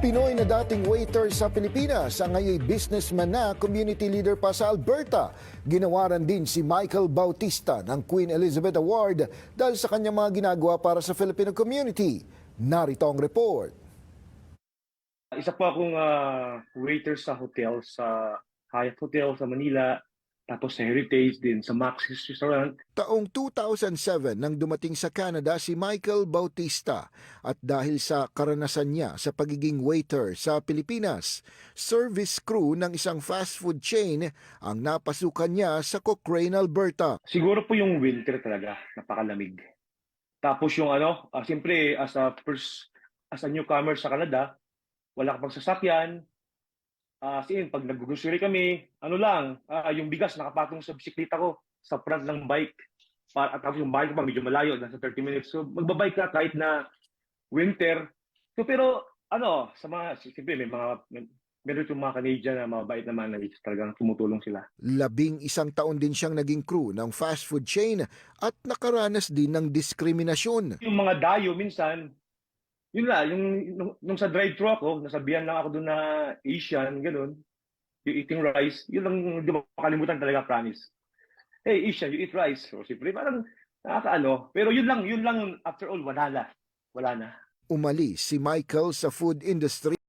Pinoy na dating waiter sa Pilipinas ang ngayon businessman na community leader pa sa Alberta. Ginawaran din si Michael Bautista ng Queen Elizabeth Award dahil sa kanyang mga ginagawa para sa Filipino community. Narito ang report. Isa po akong waiter sa hotel, sa Hyatt Hotel sa Manila, tapos sa Heritage din, sa Max's Restaurant. Taong 2007 nang dumating sa Canada si Michael Bautista at dahil sa karanasan niya sa pagiging waiter sa Pilipinas, service crew ng isang fast food chain ang napasukan niya sa Cochrane, Alberta. Siguro po yung winter talaga, napakalamig. Tapos yung siyempre as a newcomer sa Canada, wala ka pang sasakyan. Pag nag-grocery kami, yung bigas nakapatong sa bisikleta ko, sa front ng bike. At tapos yung bike pa medyo malayo, nasa 30 minutes. So magbabike ka kahit na winter. So pero siyempre meron yung mga Canadian na mabait naman na talagang tumutulong sila. 11 taon din siyang naging crew ng fast food chain at nakaranas din ng diskriminasyon. Yung mga dayo minsan, yun lang, nung sa drive-thru ako, nasabihan lang ako doon na Asian, gano'n, you eating rice, yun lang, di ba makalimutan talaga, promise. Hey, Asian, you eat rice. So, siyempre, parang nakakaano. Pero yun lang, after all, wala na. Umalis si Michael sa food industry